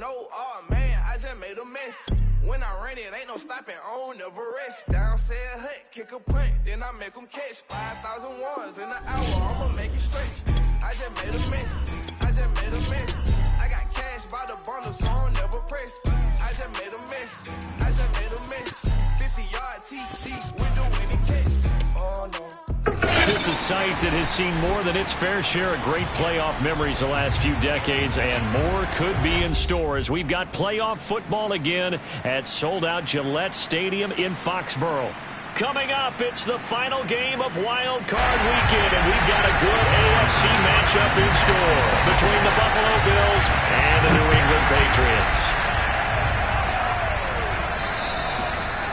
no, oh man, I just made a mess. When I run it, ain't no stopping, on never rest. Down said hut, kick a punt, then I make them catch. 5,000 ones in an hour, I'ma make it stretch. I just made a mess, I just made a mess. I got cash by the bundle, so I don't never press. I just made a mess, I just made a mess. 50-yard TT with the winning catch. Oh no. It's a site that has seen more than its fair share of great playoff memories the last few decades, and more could be in store as we've got playoff football again at sold-out Gillette Stadium in Foxborough. Coming up, it's the final game of Wild Card Weekend, and we've got a good AFC matchup in store between the Buffalo Bills and the New England Patriots.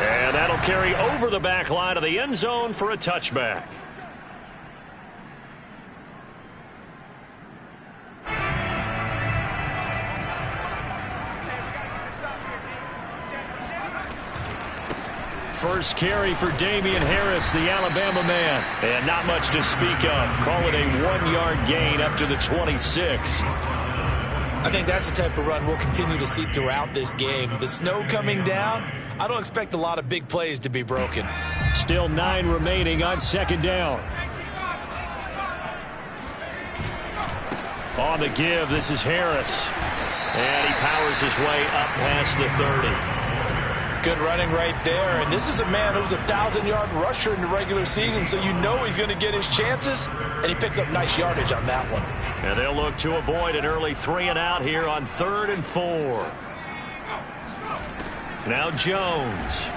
And that'll carry over the back line of the end zone for a touchback. First carry for Damian Harris, the Alabama man. And not much to speak of. Call it a 1-yard gain up to the 26. I think that's the type of run we'll continue to see throughout this game. The snow coming down, I don't expect a lot of big plays to be broken. Still 9 remaining on second down. On the give, this is Harris. And he powers his way up past the 30. Good running right there, and this is a man who was a 1,000-yard rusher in the regular season, so you know he's going to get his chances, and he picks up nice yardage on that one. And they'll look to avoid an early 3-and-out here on 3rd and 4. Now Jones.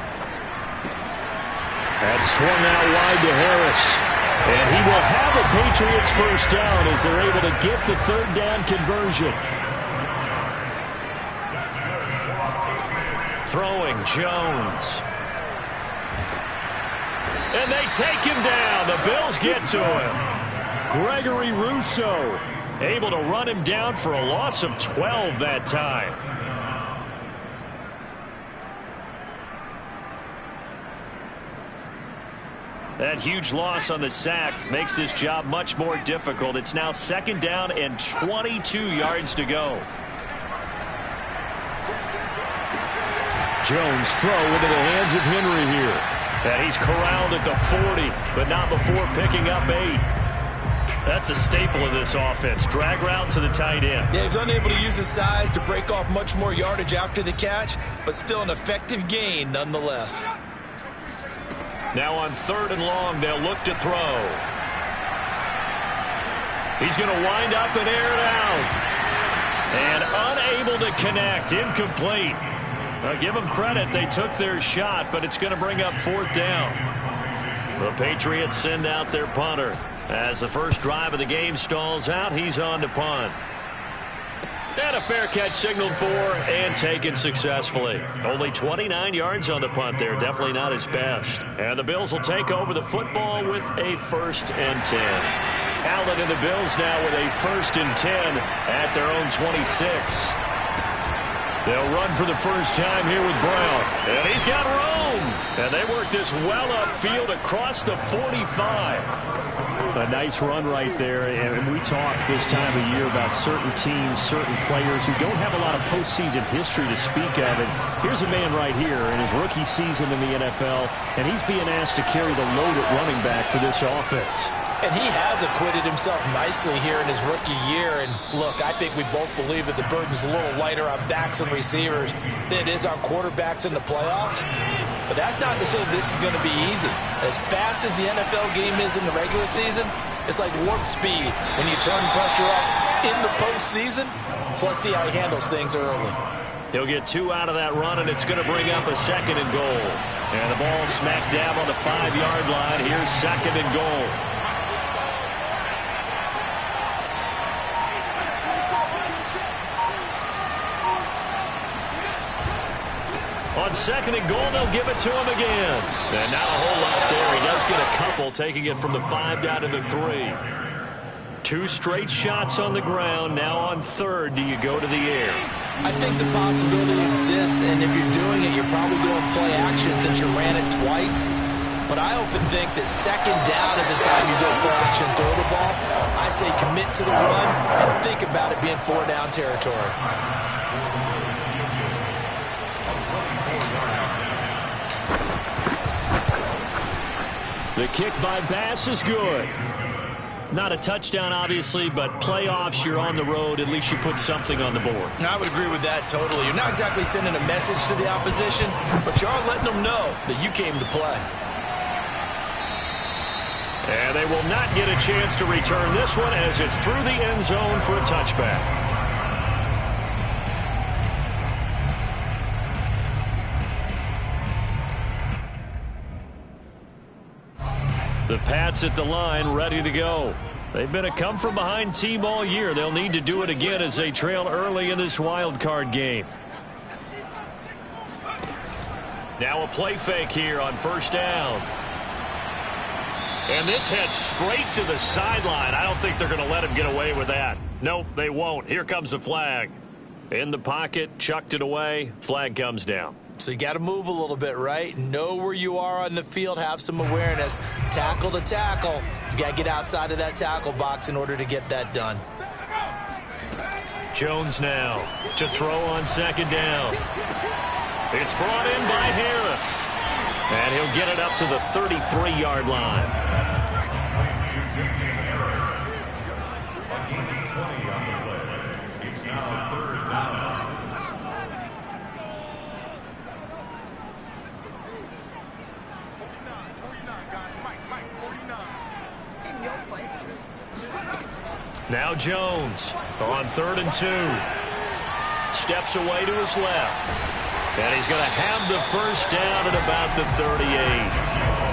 That's swung out wide to Harris. And he will have a Patriots first down as they're able to get the 3rd down conversion. Throwing Jones. And they take him down. The Bills get to him. Gregory Rousseau able to run him down for a loss of 12 that time. That huge loss on the sack makes this job much more difficult. It's now 2nd down and 22 yards to go. Jones throw into the hands of Henry here. And he's corralled at the 40, but not before picking up 8. That's a staple of this offense. Drag route to the tight end. Yeah, he's unable to use his size to break off much more yardage after the catch, but still an effective gain nonetheless. Now on 3rd and long, they'll look to throw. He's going to wind up and air it out. And unable to connect. Incomplete. Give them credit. They took their shot, but it's going to bring up 4th down. The Patriots send out their punter. As the first drive of the game stalls out, he's on to punt. And a fair catch signaled for and taken successfully. Only 29 yards on the punt there. Definitely not his best. And the Bills will take over the football with a 1st and 10. Allen and the Bills now with a 1st and 10 at their own 26. They'll run for the first time here with Brown. And he's got room. And they work this well upfield across the 45. A nice run right there. And we talk this time of year about certain teams, certain players who don't have a lot of postseason history to speak of. And here's a man right here in his rookie season in the NFL. And he's being asked to carry the load at running back for this offense. And he has acquitted himself nicely here in his rookie year. And look, I think we both believe that the burden's a little lighter on backs and receivers than it is on quarterbacks in the playoffs. But that's not to say this is going to be easy. As fast as the NFL game is in the regular season, it's like warp speed when you turn pressure up in the postseason. So let's see how he handles things early. He'll get 2 out of that run, and it's going to bring up a 2nd and goal. And the ball smack dab on the 5-yard line. Here's 2nd and goal. On 2nd and goal, they'll give it to him again. And not a whole lot there. He does get a couple, taking it from the 5 down to the 3. 2 straight shots on the ground. Now on 3rd, do you go to the air? I think the possibility exists, and if you're doing it, you're probably going play action since you ran it twice. But I often think that 2nd down is the time you go play action and throw the ball. I say commit to the run and think about it being 4-down territory. The kick by Bass is good. Not a touchdown, obviously, but playoffs, you're on the road. At least you put something on the board. I would agree with that totally. You're not exactly sending a message to the opposition, but you are letting them know that you came to play. And they will not get a chance to return this one as it's through the end zone for a touchback. The Pats at the line, ready to go. They've been a come-from-behind team all year. They'll need to do it again as they trail early in this wild card game. Now a play fake here on first down. And this heads straight to the sideline. I don't think they're going to let him get away with that. Nope, they won't. Here comes the flag. In the pocket, chucked it away. Flag comes down. So you got to move a little bit, right? Know where you are on the field, have some awareness. Tackle to tackle. You got to get outside of that tackle box in order to get that done. Jones now to throw on second down. It's brought in by Harris. And he'll get it up to the 33-yard line. Now Jones on 3rd and 2. Steps away to his left. And he's going to have the first down at about the 38.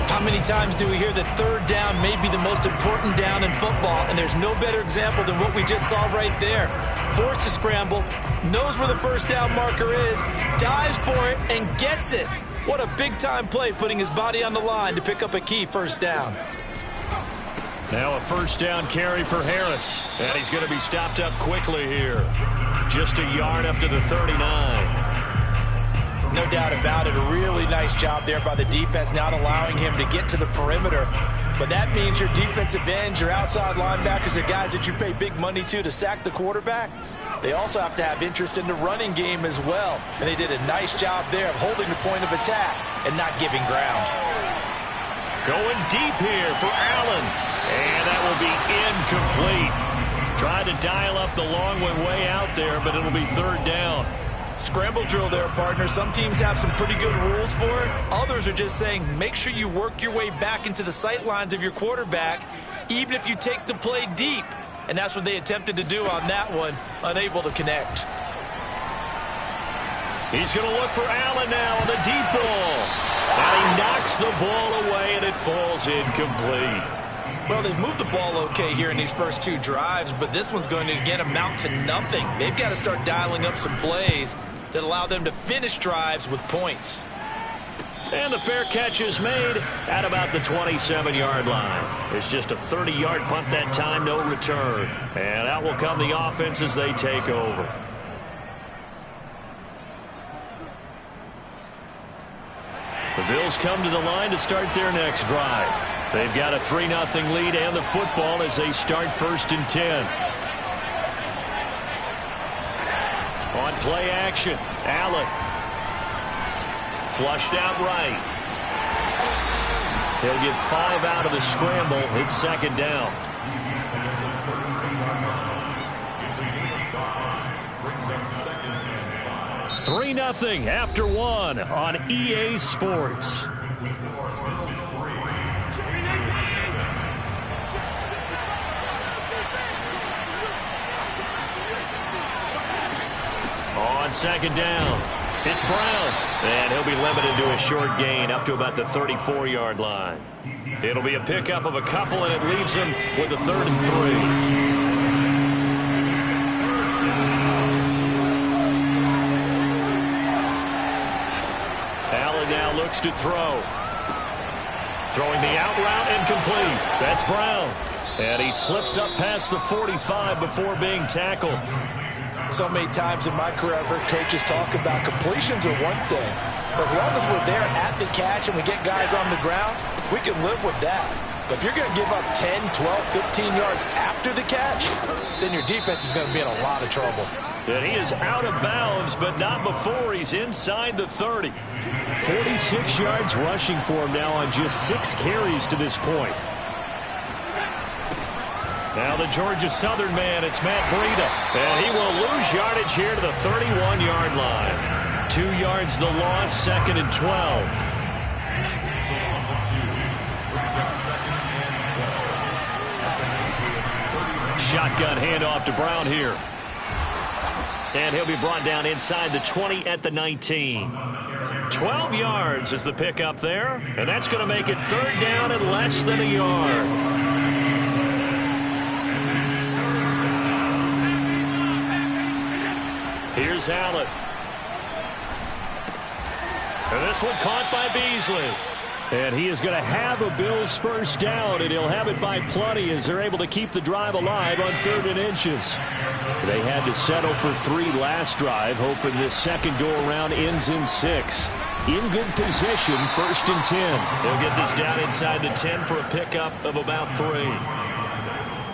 How many times do we hear that third down may be the most important down in football, and there's no better example than what we just saw right there. Forced to scramble, knows where the first down marker is, dives for it, and gets it. What a big-time play, putting his body on the line to pick up a key first down. Now a first down carry for Harris. And he's going to be stopped up quickly here. Just a yard up to the 39. No doubt about it. A really nice job there by the defense, not allowing him to get to the perimeter. But that means your defensive ends, your outside linebackers, the guys that you pay big money to sack the quarterback, they also have to have interest in the running game as well. And they did a nice job there of holding the point of attack and not giving ground. Going deep here for Allen. And that will be incomplete. Tried to dial up the long way out there, but it'll be third down. Scramble drill there, partner. Some teams have some pretty good rules for it. Others are just saying make sure you work your way back into the sight lines of your quarterback, even if you take the play deep. And that's what they attempted to do on that one, unable to connect. He's going to look for Allen now on the deep ball. And he knocks the ball away, and it falls incomplete. Well, they've moved the ball okay here in these first two drives, but this one's going to, again, amount to nothing. They've got to start dialing up some plays that allow them to finish drives with points. And the fair catch is made at about the 27-yard line. It's just a 30-yard punt that time, no return. And out will come the offense as they take over. The Bills come to the line to start their next drive. They've got a 3-0 lead and the football as they start 1st and 10. On play action, Allen. Flushed out right. He'll get 5 out of the scramble. It's second down. Three 3-0 after 1 on EA Sports. On second down, it's Brown. And he'll be limited to a short gain up to about the 34-yard line. It'll be a pickup of a couple, and it leaves him with a 3rd and 3. Now looks to throw. Throwing the out route incomplete. That's Brown. And he slips up past the 45 before being tackled. So many times in my career I've heard coaches talk about completions are one thing. But as long as we're there at the catch and we get guys on the ground, we can live with that. But if you're going to give up 10, 12, 15 yards after the catch, then your defense is going to be in a lot of trouble. And he is out of bounds, but not before he's inside the 30. 46 yards rushing for him now on just 6 carries to this point. Now the Georgia Southern man, it's Matt Breida. And he will lose yardage here to the 31-yard line. 2 yards the loss, 2nd and 12. Shotgun handoff to Brown here. And he'll be brought down inside the 20 at the 19. 12 yards is the pickup there. And that's going to make it 3rd down and less than a yard. Here's Allen. And this one caught by Beasley. And he is going to have a Bills first down, and he'll have it by plenty as they're able to keep the drive alive on 3rd and inches. They had to settle for 3 last drive, hoping this second go-around ends in 6. In good position, 1st and 10. They'll get this down inside the 10 for a pickup of about 3.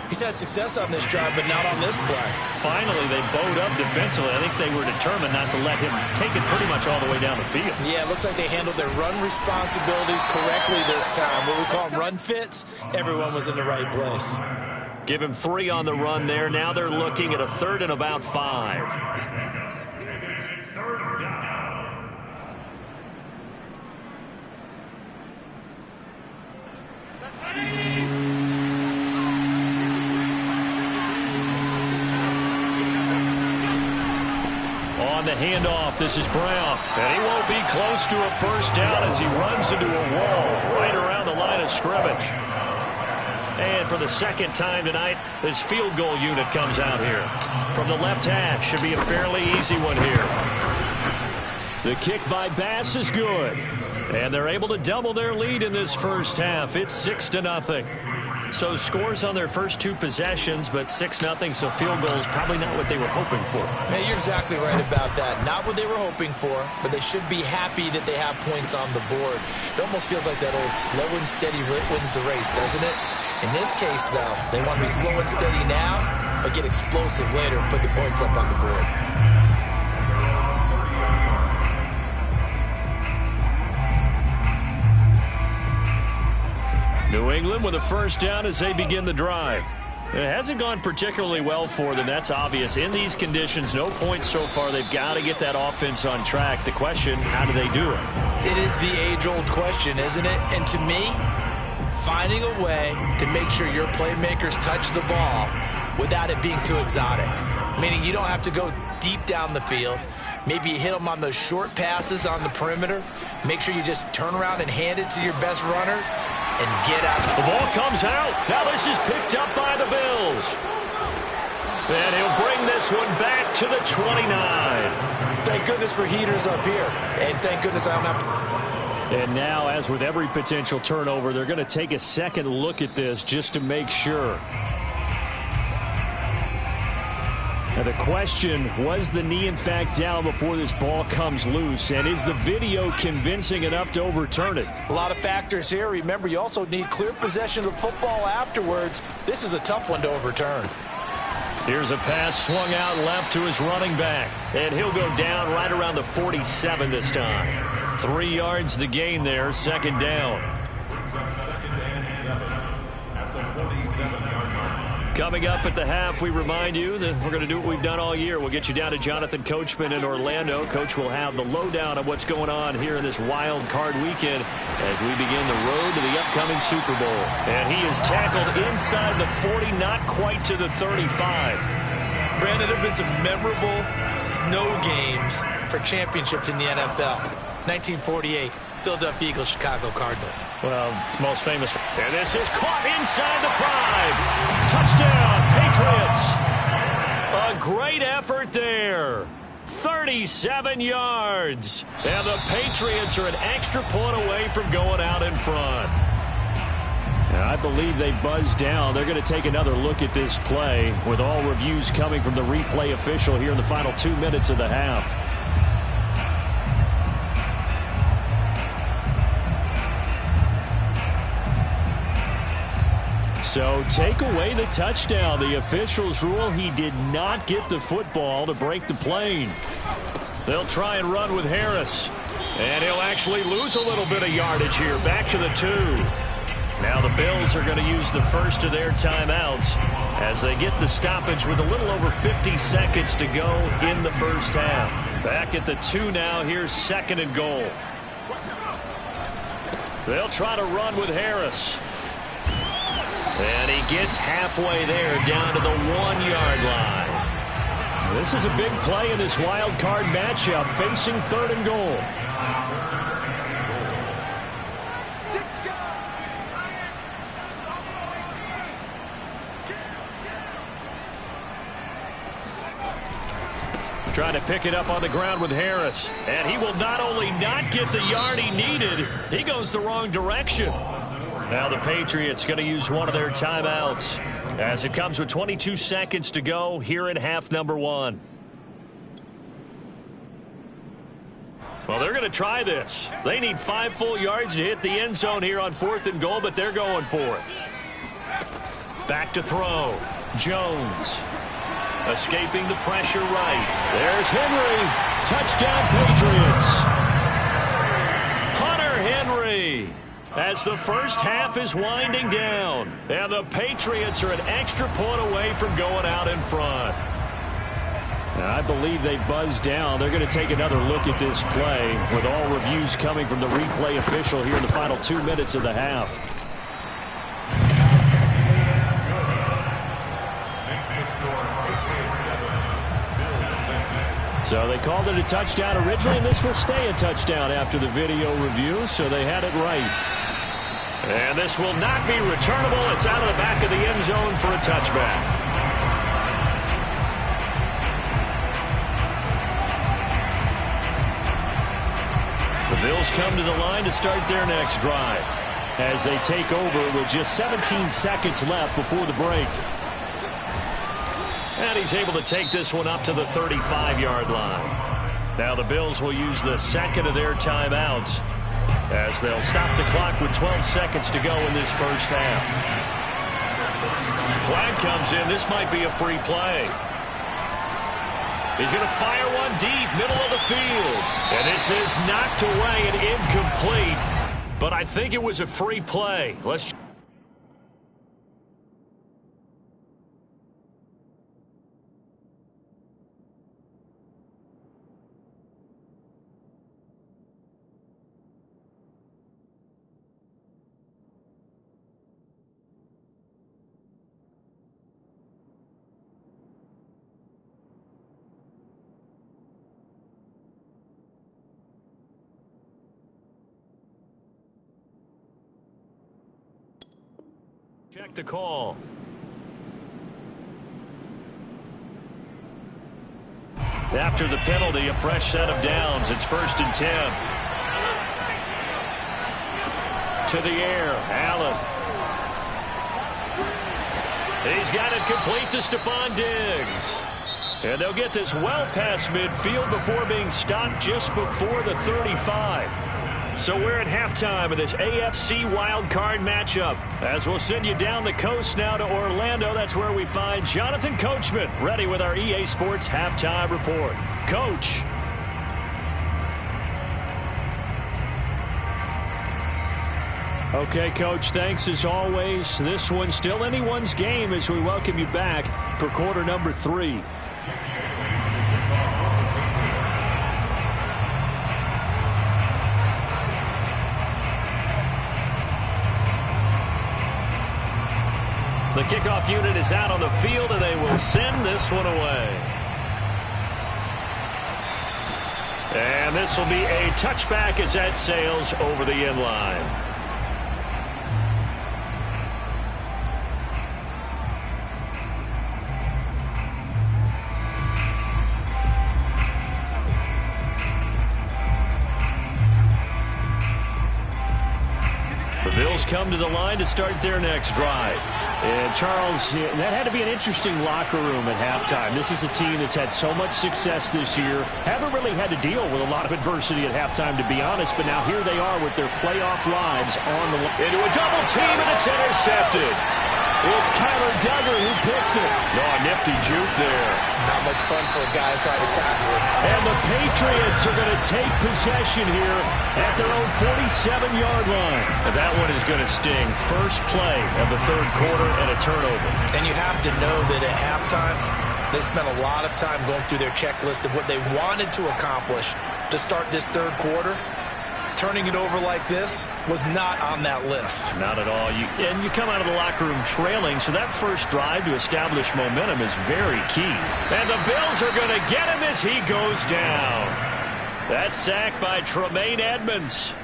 He's had success on this drive, but not on this play. Finally, they bowed up defensively. I think they were determined not to let him take it pretty much all the way down the field. Yeah, it looks like they handled their run responsibilities correctly this time. What we call them run fits, everyone was in the right place. Give him 3 on the run there. Now they're looking at a 3rd and about 5. On the handoff, this is Brown. And he won't be close to a first down as he runs into a wall right around the line of scrimmage. And for the 2nd time tonight, this field goal unit comes out here. From the left hash, should be a fairly easy one here. The kick by Bass is good. And they're able to double their lead in this first half. It's 6-0. So scores on their first 2 possessions, but 6-0, so field goals probably not what they were hoping for. Man, you're exactly right about that. Not what they were hoping for, but they should be happy that they have points on the board. It almost feels like that old slow and steady wins the race, doesn't it? In this case, though, they want to be slow and steady now, but get explosive later and put the points up on the board. New England with a first down as they begin the drive. It hasn't gone particularly well for them. That's obvious. In these conditions, no points so far. They've got to get that offense on track. The question, how do they do it? It is the age-old question, isn't it? And to me, finding a way to make sure your playmakers touch the ball without it being too exotic. Meaning you don't have to go deep down the field. Maybe you hit them on those short passes on the perimeter. Make sure you just turn around and hand it to your best runner and get out. The ball comes out. Now this is picked up by the Bills. And he'll bring this one back to the 29. Thank goodness for heaters up here. And thank goodness I don't have to. And now, as with every potential turnover, they're going to take a second look at this just to make sure. Now the question, was the knee in fact down before this ball comes loose? And is the video convincing enough to overturn it? A lot of factors here. Remember, you also need clear possession of football afterwards. This is a tough one to overturn. Here's a pass swung out left to his running back. And he'll go down right around the 47 this time. 3 yards the gain there, 2nd down. Coming up at the half, we remind you that we're going to do what we've done all year. We'll get you down to Jonathan Coachman in Orlando. Coach will have the lowdown of what's going on here in this wild card weekend as we begin the road to the upcoming Super Bowl. And he is tackled inside the 40, not quite to the 35. Brandon, there have been some memorable snow games for championships in the NFL. 1948. Philadelphia Eagles, Chicago Cardinals. Well, it's most famous. And this is caught inside the 5. Touchdown, Patriots. A great effort there. 37 yards. And the Patriots are an extra point away from going out in front. I believe they buzzed down. They're going to take another look at this play with all reviews coming from the replay official here in the final 2 minutes of the half. So take away the touchdown. The officials rule he did not get the football to break the plane. They'll try and run with Harris. And he'll actually lose a little bit of yardage here. Back to the 2. Now the Bills are going to use the first of their timeouts as they get the stoppage with a little over 50 seconds to go in the first half. Back at the 2 now. Here's 2nd and goal. They'll try to run with Harris. And he gets halfway there, down to the 1-yard line. This is a big play in this wild card matchup, facing 3rd and goal. Trying to pick it up on the ground with Harris. And he will not only not get the yard he needed, he goes the wrong direction. Now the Patriots going to use one of their timeouts as it comes with 22 seconds to go here in half number 1. Well, they're going to try this. They need 5 full yards to hit the end zone here on 4th and goal, but they're going for it. Back to throw. Jones. Escaping the pressure right. There's Henry. Touchdown Patriots. Hunter Henry. As the first half is winding down. And the Patriots are an extra point away from going out in front. And I believe they buzzed down. They're going to take another look at this play with all reviews coming from the replay official here in the final 2 minutes of the half. So they called it a touchdown originally, and this will stay a touchdown after the video review, so they had it right. And this will not be returnable. It's out of the back of the end zone for a touchback. The Bills come to the line to start their next drive as they take over with just 17 seconds left before the break. And he's able to take this one up to the 35-yard line. Now the Bills will use the second of their timeouts as they'll stop the clock with 12 seconds to go in this first half. Flag comes in. This might be a free play. He's going to fire one deep, middle of the field. And this is knocked away and incomplete. But I think it was a free play. Let's check the call. After the penalty, a fresh set of downs. It's 1st and 10. To the air, Allen. He's got it complete to Stephon Diggs. And they'll get this well past midfield before being stopped just before the 35. So we're at halftime of this AFC wildcard matchup. As we'll send you down the coast now to Orlando, that's where we find Jonathan Coachman ready with our EA Sports halftime report. Coach. Okay, Coach, thanks as always. This one's still anyone's game as we welcome you back for quarter number 3. The kickoff unit is out on the field, and they will send this one away. And this will be a touchback as that sails over the end line. The Bills come to the line to start their next drive. And, Charles, that had to be an interesting locker room at halftime. This is a team that's had so much success this year. Haven't really had to deal with a lot of adversity at halftime, to be honest. But now here they are with their playoff lives on the line. Into a double team, and it's intercepted. It's Kyler Duggar who picks it. Oh, nifty juke there. Not much fun for a guy trying to tackle it. And the Patriots are going to take possession here at their own 47-yard line. And that one is going to sting. First play of the third quarter and a turnover. And you have to know that at halftime, they spent a lot of time going through their checklist of what they wanted to accomplish to start this third quarter. Turning it over like this was not on that list. Not at all. And you come out of the locker room trailing, so that first drive to establish momentum is very key. And the Bills are going to get him as he goes down. That sack by Tremaine Edmonds.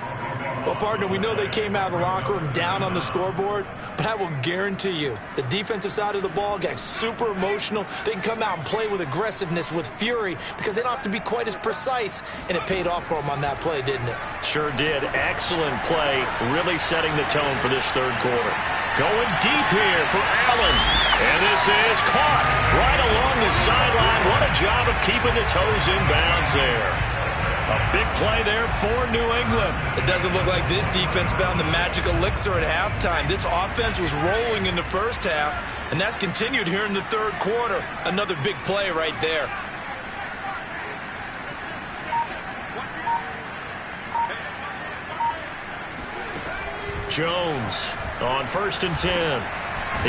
Well, partner, we know they came out of the locker room down on the scoreboard, but I will guarantee you the defensive side of the ball got super emotional. They can come out and play with aggressiveness, with fury, because they don't have to be quite as precise, and it paid off for them on that play, didn't it? Sure did. Excellent play, really setting the tone for this third quarter. Going deep here for Allen, and this is caught right along the sideline. What a job of keeping the toes in bounds there. A big play there for New England. It doesn't look like this defense found the magic elixir at halftime. This offense was rolling in the first half, and that's continued here in the third quarter. Another big play right there. Jones on 1st and 10.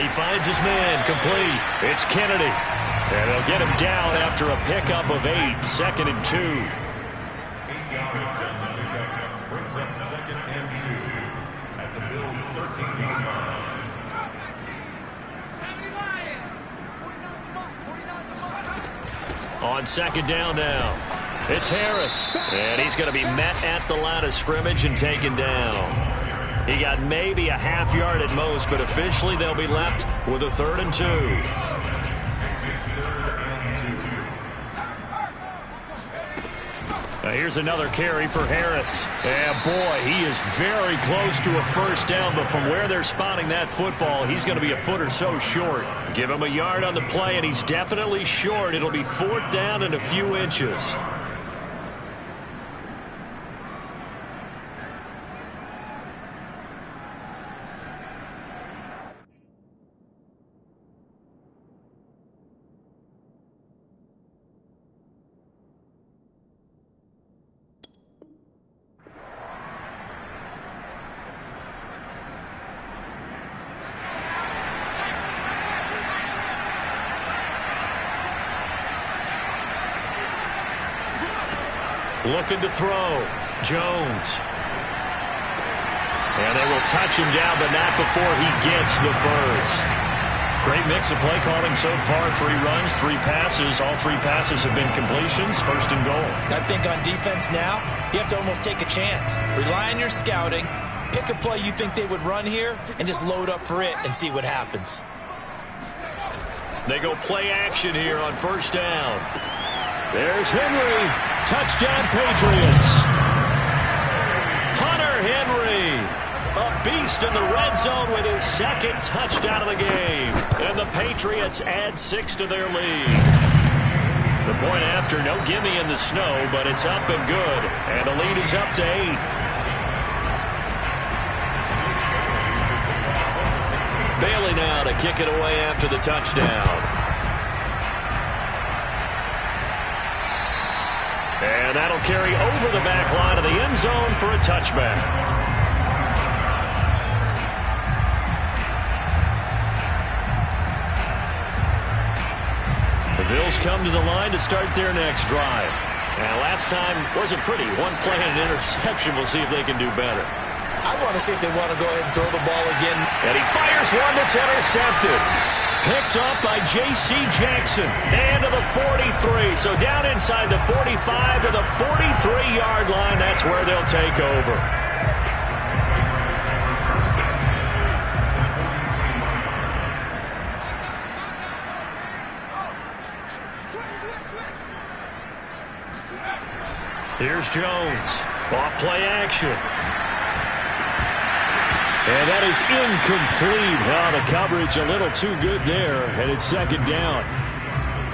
He finds his man complete. It's Kennedy. And they'll get him down after a pickup of 8. 2nd and 2. Brings up 2nd and 2 at the Bills' 13-yard line. On 2nd down now, it's Harris. And he's going to be met at the line of scrimmage and taken down. He got maybe a half yard at most, but officially they'll be left with a 3rd and 2. Now here's another carry for Harris. And boy, he is very close to a first down, but from where they're spotting that football, he's going to be a foot or so short. Give him a yard on the play, and he's definitely short. It'll be 4th down and a few inches. Looking to throw. Jones. And they will touch him down, but not before he gets the first. Great mix of play calling so far. 3 runs, 3 passes. All 3 passes have been completions. 1st and goal. I think on defense now, you have to almost take a chance. Rely on your scouting. Pick a play you think they would run here and just load up for it and see what happens. They go play action here on 1st down. There's Henry. Touchdown, Patriots. Hunter Henry, a beast in the red zone with his 2nd touchdown of the game. And the Patriots add 6 to their lead. The point after, no gimme in the snow, but it's up and good. And the lead is up to 8. Bailey now to kick it away after the touchdown. And that'll carry over the back line of the end zone for a touchback. The Bills come to the line to start their next drive. And last time wasn't pretty. 1 play and an interception. We'll see if they can do better. I want to see if they want to go ahead and throw the ball again. And he fires one that's intercepted. Picked up by J.C. Jackson. And to the 43. So down inside the 45 to the 43-yard line. That's where they'll take over. Here's Jones. Off play action. And that is incomplete. Oh, the coverage a little too good there. And it's 2nd down.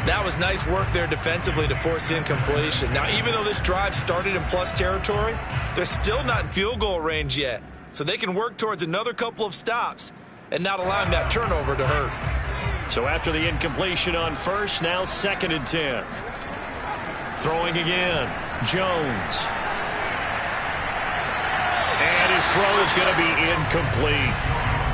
That was nice work there defensively to force incompletion. Now, even though this drive started in plus territory, they're still not in field goal range yet. So they can work towards another couple of stops. and not allowing that turnover to hurt. So after the incompletion on first, now 2nd and 10. Throwing again, Jones. And his throw is going to be incomplete.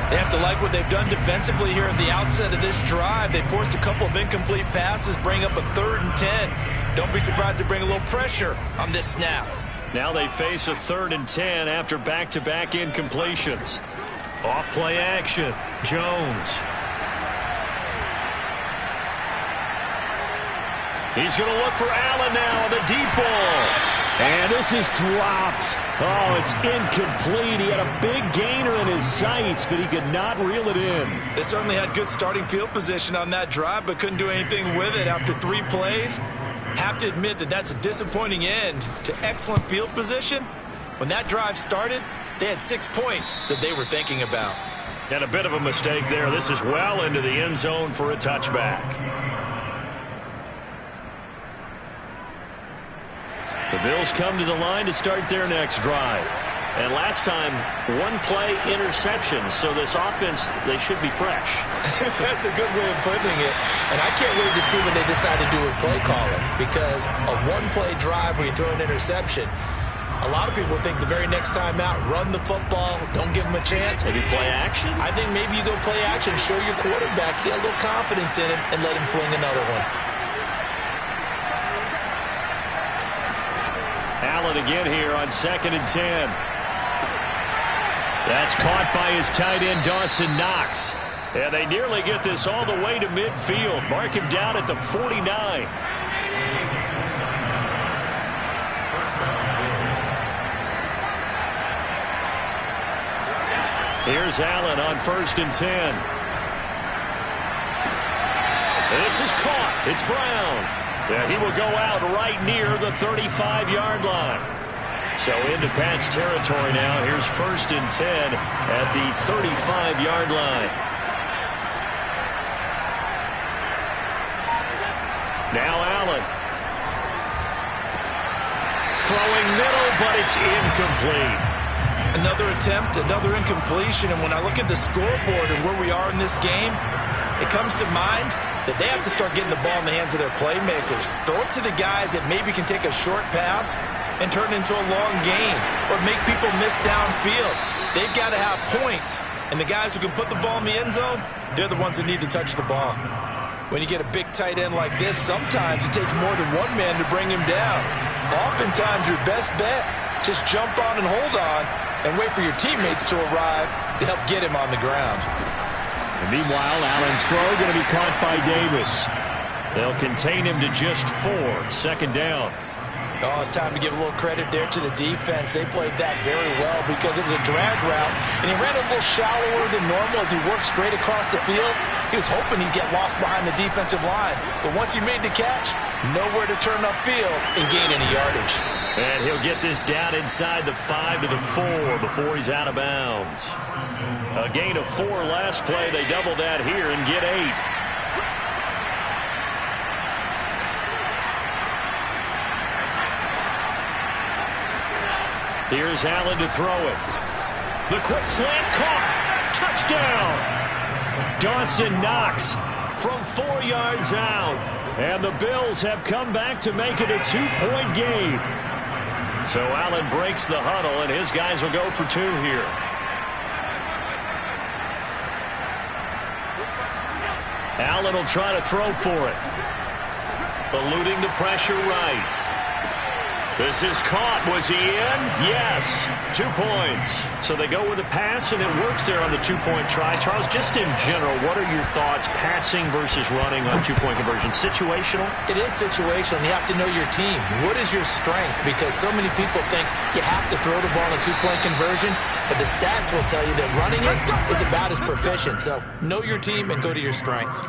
They have to like what they've done defensively here at the outset of this drive. They forced a couple of incomplete passes, bring up a 3rd and 10. Don't be surprised to bring a little pressure on this snap. Now they face a 3rd and 10 after back-to-back incompletions. Off play action, Jones. He's going to look for Allen now on the deep ball. And this is dropped. Oh, it's incomplete. He had a big gainer in his sights, but he could not reel it in. They certainly had good starting field position on that drive, but couldn't do anything with it after 3 plays. Have to admit that that's a disappointing end to excellent field position. When that drive started, they had 6 points that they were thinking about. And a bit of a mistake there. This is well into the end zone for a touchback. The Bills come to the line to start their next drive. And last time, 1-play interception. So this offense, they should be fresh. That's a good way of putting it. And I can't wait to see what they decide to do with play calling. Because a 1-play drive where you throw an interception, a lot of people think the very next time out, run the football, don't give them a chance. Maybe play action? I think maybe you go play action, show your quarterback, get a little confidence in him, and let him fling another one. Allen again here on 2nd and 10. That's caught by his tight end, Dawson Knox. And they nearly get this all the way to midfield. Mark him down at the 49. Here's Allen on 1st and 10. This is caught. It's Brown. Yeah, he will go out right near the 35-yard line. So into Pat's territory now. Here's 1st and 10 at the 35-yard line. Now Allen. Throwing middle, but it's incomplete. Another attempt, another incompletion. And when I look at the scoreboard and where we are in this game, it comes to mind that they have to start getting the ball in the hands of their playmakers. Throw it to the guys that maybe can take a short pass and turn it into a long gain or make people miss downfield. They've got to have points, and the guys who can put the ball in the end zone, they're the ones that need to touch the ball. When you get a big tight end like this, sometimes it takes more than one man to bring him down. Oftentimes, your best bet, just jump on and hold on and wait for your teammates to arrive to help get him on the ground. And meanwhile, Allen's throw going to be caught by Davis. They'll contain him to just 4. 2nd down. Oh, it's time to give a little credit there to the defense. They played that very well because it was a drag route, and he ran a little shallower than normal as he worked straight across the field. He was hoping he'd get lost behind the defensive line, but once he made the catch, nowhere to turn upfield and gain any yardage. And he'll get this down inside the 5 to the 4 before he's out of bounds. A gain of 4 last play. They double that here and get 8. Here's Allen to throw it. The quick slant caught. Touchdown. Dawson Knox from 4 yards out. And the Bills have come back to make it a 2-point game. So Allen breaks the huddle, and his guys will go for 2 here. Allen will try to throw for it. Eluding the pressure right. This is caught. Was he in? Yes. 2 points. So they go with a pass, and it works there on the 2-point try. Charles, just in general, what are your thoughts passing versus running on 2-point conversion? Situational? It is situational. You have to know your team. What is your strength? Because so many people think you have to throw the ball in a 2-point conversion, but the stats will tell you that running it is about as proficient. So know your team and go to your strength.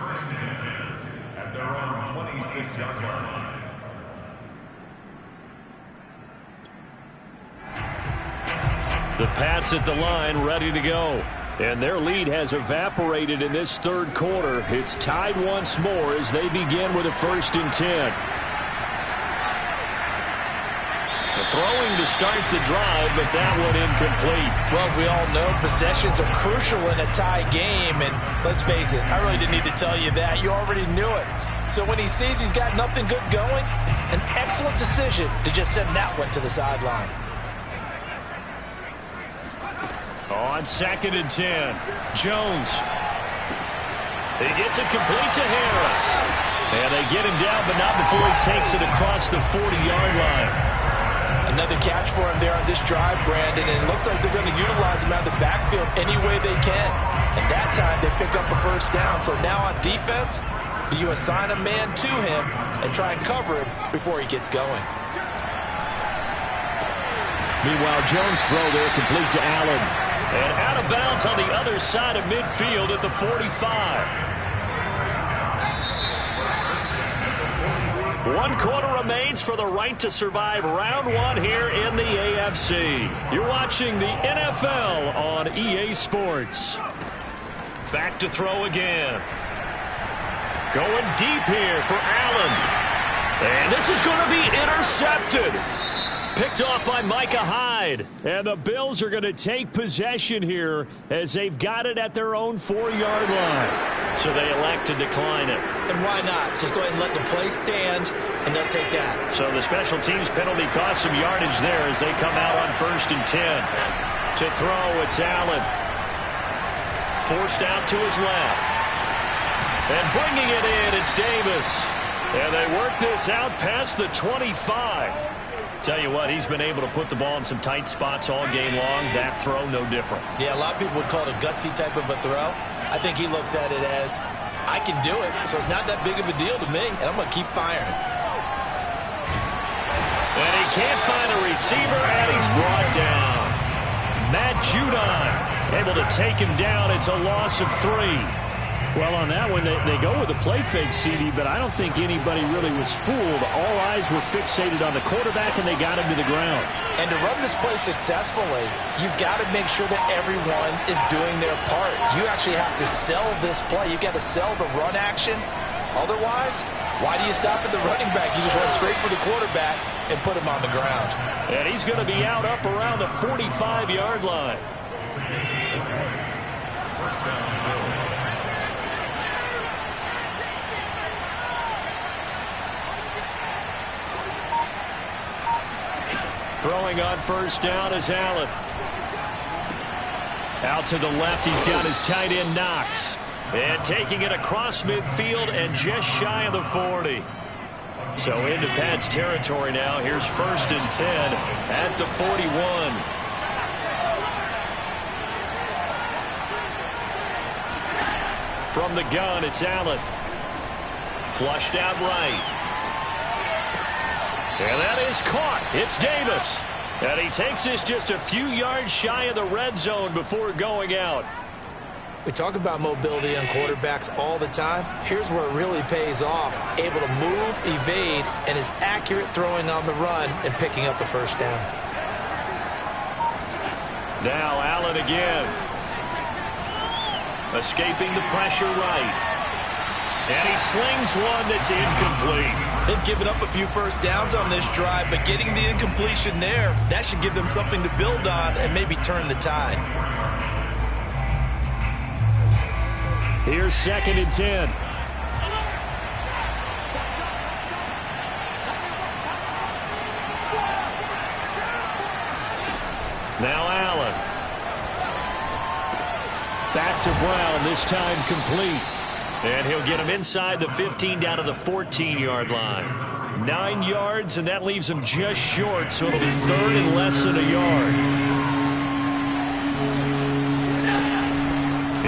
At their own 26-yard line. The Pats at the line, ready to go. And their lead has evaporated in this 3rd quarter. It's tied once more as they begin with a 1st and 10. Throwing to start the drive, but that one incomplete. Well, as we all know, possessions are crucial in a tie game. And let's face it, I really didn't need to tell you that. You already knew it. So when he sees he's got nothing good going, an excellent decision to just send that one to the sideline. On 2nd and 10, Jones. He gets it complete to Harris. And they get him down, but not before he takes it across the 40-yard line. Another catch for him there on this drive, Brandon, and it looks like they're going to utilize him out of the backfield any way they can. And that time they pick up a first down. So now on defense, do you assign a man to him and try and cover him before he gets going? Meanwhile, Jones' throw there complete to Allen. And out of bounds on the other side of midfield at the 45. 1 quarter remains for the right to survive round 1 here in the AFC. You're watching the NFL on EA Sports. Back to throw again. Going deep here for Allen. And this is going to be intercepted. Picked off by Micah Hyde. And the Bills are going to take possession here as they've got it at their own 4-yard line. So they elect to decline it. And why not? Just go ahead and let the play stand, and they'll take that. So the special teams penalty cost some yardage there as they come out on 1st and 10. To throw, it's Allen. Forced out to his left. And bringing it in, it's Davis. And they work this out past the 25. Tell you what, he's been able to put the ball in some tight spots all game long. That throw, no different. Yeah, a lot of people would call it a gutsy type of a throw. I think he looks at it as, I can do it, so it's not that big of a deal to me, and I'm going to keep firing. And he can't find a receiver, and he's brought down. Matt Judon able to take him down. It's a loss of 3. Well, on that one, they go with a play fake, CD, but I don't think anybody really was fooled. All eyes were fixated on the quarterback, and they got him to the ground. And to run this play successfully, you've got to make sure that everyone is doing their part. You actually have to sell this play. You've got to sell the run action. Otherwise, why do you stop at the running back? You just run straight for the quarterback and put him on the ground. And he's going to be out up around the 45-yard line. First down, Bills. Throwing on 1st down is Allen. Out to the left, he's got his tight end Knox. And taking it across midfield and just shy of the 40. So into Pat's territory now. Here's 1st and 10 at the 41. From the gun, it's Allen. Flushed out right. And that is caught. It's Davis. And he takes this just a few yards shy of the red zone before going out. We talk about mobility on quarterbacks all the time. Here's where it really pays off. Able to move, evade, and is accurate throwing on the run and picking up a first down. Now Allen again. Escaping the pressure right. And he slings one that's incomplete. They've given up a few first downs on this drive, but getting the incompletion there, that should give them something to build on and maybe turn the tide. Here's 2nd and 10. Now Allen. Back to Brown, this time complete. And he'll get him inside the 15 down to the 14-yard line. 9 yards, and that leaves him just short, so it'll be 3rd and less than a yard.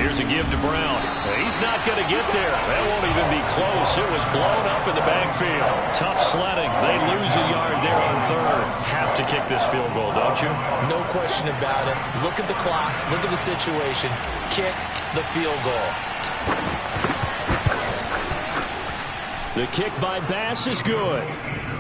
Here's a give to Brown. He's not going to get there. That won't even be close. It was blown up in the backfield. Tough sledding. They lose a yard there on 3rd. Have to kick this field goal, don't you? No question about it. Look at the clock. Look at the situation. Kick the field goal. The kick by Bass is good.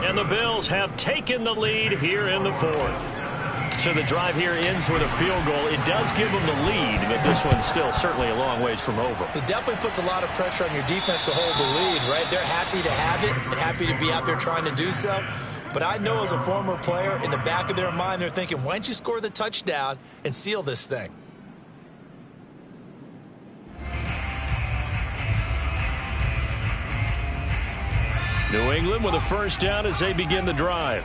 And the Bills have taken the lead here in the 4th. So the drive here ends with a field goal. It does give them the lead, but this one's still certainly a long ways from over. It definitely puts a lot of pressure on your defense to hold the lead, right? They're happy to have it and happy to be out there trying to do so. But I know as a former player, in the back of their mind, they're thinking, why don't you score the touchdown and seal this thing? New England with a first down as they begin the drive.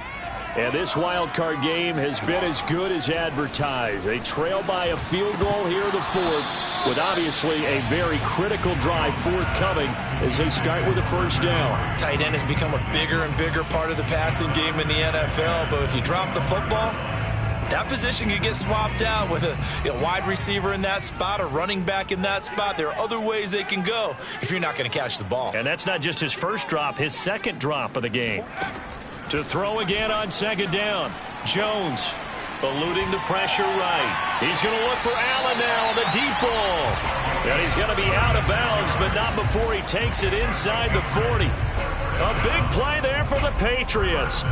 And this wild card game has been as good as advertised. They trail by a field goal here in the fourth, with obviously a very critical drive forthcoming as they start with a first down. Tight end has become a bigger and bigger part of the passing game in the NFL, but if you drop the football, that position can get swapped out with a wide receiver in that spot, a running back in that spot. There are other ways they can go if you're not going to catch the ball. And that's not just his first drop, his second drop of the game. To throw again on second down. Jones eluding the pressure right. He's going to look for Allen now on the deep ball. And he's going to be out of bounds, but not before he takes it inside the 40. A big play there for the Patriots.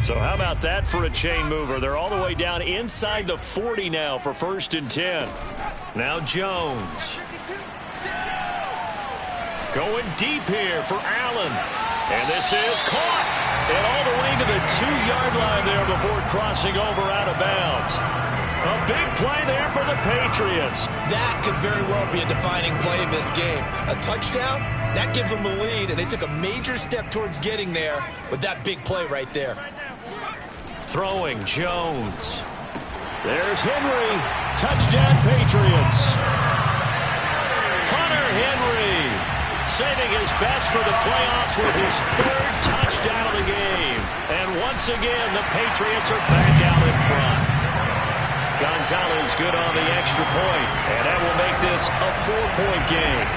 So how about that for a chain mover? They're all the way down inside the 40 now for 1st and 10. Now Jones. Going deep here for Allen. And this is caught. And all the way to the 2-yard line there before crossing over out of bounds. A big play there for the Patriots. That could very well be a defining play in this game. A touchdown, that gives them the lead, and they took a major step towards getting there with that big play right there. Throwing Jones. There's Henry. Touchdown Patriots. Hunter Henry saving his best for the playoffs with his 3rd touchdown of the game. And once again, the Patriots are back out in front. Gonzalez good on the extra point, and that will make this a 4-point game.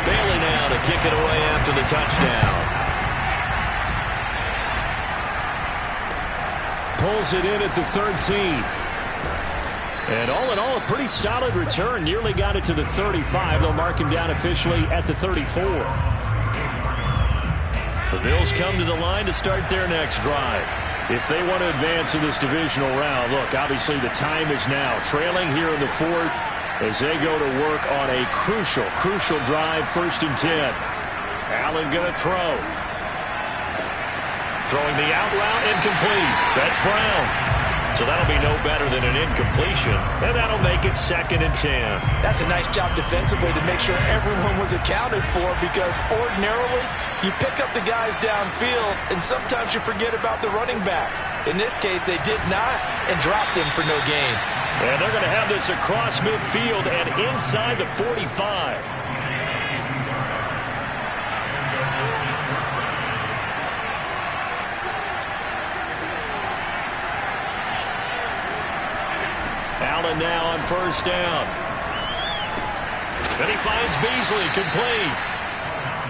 Bailey now to kick it away after the touchdown. Pulls it in at the 13. And all in all, a pretty solid return. Nearly got it to the 35. They'll mark him down officially at the 34. The Bills come to the line to start their next drive. If they want to advance in this divisional round, look, obviously the time is now. Trailing here in the 4th as they go to work on a crucial drive, 1st and 10. Allen going to throw. Throwing the out route, incomplete. That's Brown. So that'll be no better than an incompletion, and that'll make it 2nd and 10. That's a nice job defensively to make sure everyone was accounted for, because ordinarily you pick up the guys downfield, and sometimes you forget about the running back. In this case, they did not and dropped him for no gain. And they're going to have this across midfield and inside the 45. Allen now on 1st down. And he finds Beasley, complete.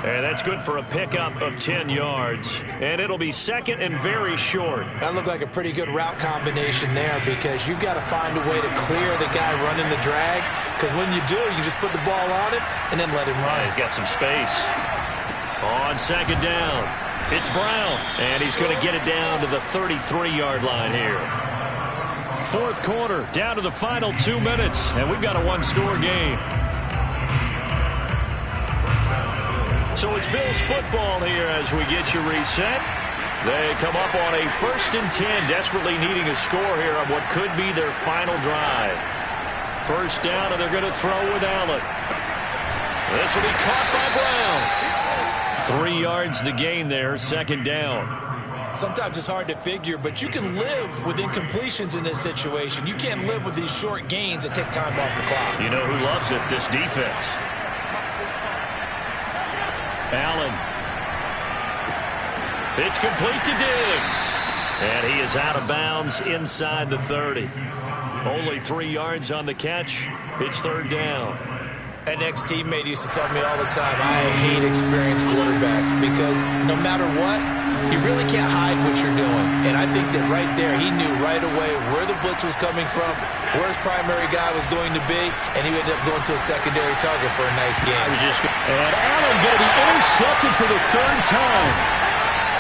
And that's good for a pickup of 10 yards. And it'll be 2nd and very short. That looked like a pretty good route combination there, because you've got to find a way to clear the guy running the drag. Because when you do, you just put the ball on him and then let him run. He's got some space. On 2nd down, it's Brown. And he's going to get it down to the 33-yard line here. 4th quarter, down to the final 2 minutes, and we've got a 1-score game. So it's Bills football here as we get you reset. They come up on a 1st and 10, desperately needing a score here on what could be their final drive. 1st down, and they're going to throw with Allen. This will be caught by Brown. 3 yards the gain there, 2nd down. Sometimes it's hard to figure, but you can live with incompletions in this situation. You can't live with these short gains that take time off the clock. You know who loves it? This defense. Allen. It's complete to Diggs. And he is out of bounds inside the 30. Only 3 yards on the catch. It's 3rd down. An ex-teammate used to tell me all the time, I hate experienced quarterbacks, because no matter what, you really can't hide what you're doing. And I think that right there, he knew right away where the blitz was coming from, where his primary guy was going to be, and he ended up going to a secondary target for a nice game. And Allen going to be intercepted for the 3rd time.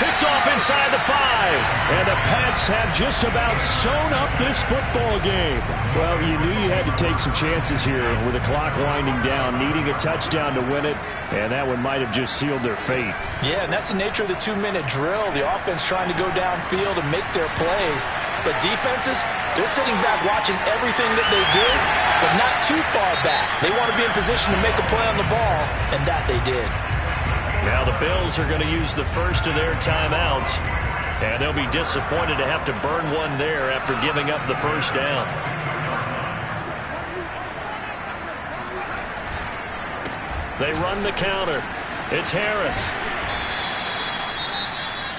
Picked off inside the 5. And the Pats have just about sewn up this football game. Well, you knew you had to take some chances here with the clock winding down, needing a touchdown to win it, and that one might have just sealed their fate. Yeah, and that's the nature of the 2-minute drill. The offense trying to go downfield and make their plays. But defenses, they're sitting back watching everything that they do, but not too far back. They want to be in position to make a play on the ball, and that they did. Now the Bills are going to use the first of their timeouts, and they'll be disappointed to have to burn one there after giving up the first down. They run the counter. It's Harris.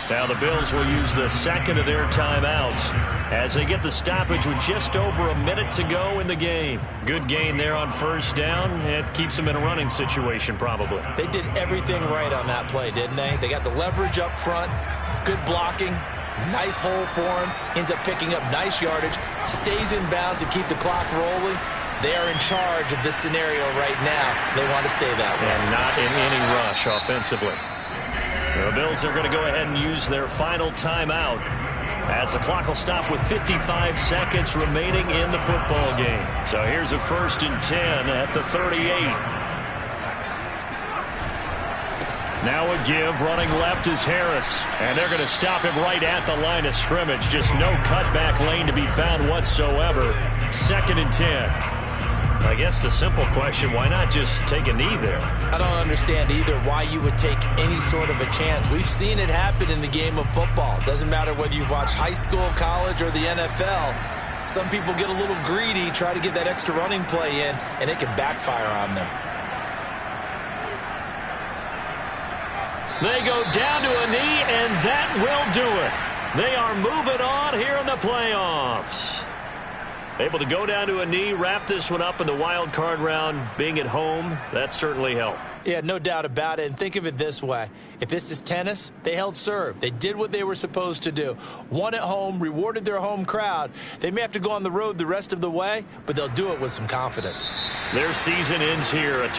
Now the Bills will use the second of their timeouts as they get the stoppage with just over a minute to go in the game. Good gain there on first down. It keeps them in a running situation probably. They did everything right on that play, didn't they? They got the leverage up front, good blocking, nice hole for him, ends up picking up nice yardage, stays in bounds to keep the clock rolling. They are in charge of this scenario right now. They want to stay that way. And not in any rush offensively. The Bills are going to go ahead and use their final timeout as the clock will stop with 55 seconds remaining in the football game. So here's a 1st and 10 at the 38. Now a give, running left is Harris. And they're going to stop him right at the line of scrimmage. Just no cutback lane to be found whatsoever. 2nd and 10. I guess the simple question, why not just take a knee there? I don't understand either why you would take any sort of a chance. We've seen it happen in the game of football. Doesn't matter whether you watch high school, college, or the NFL. Some people get a little greedy, try to get that extra running play in, and it can backfire on them. They go down to a knee, and that will do it. They are moving on here in the playoffs. Able to go down to a knee, wrap this one up in the wild card round. Being at home, that certainly helped. Yeah, no doubt about it. And think of it this way. If this is tennis, they held serve. They did what they were supposed to do. Won at home, rewarded their home crowd. They may have to go on the road the rest of the way, but they'll do it with some confidence. Their season ends here.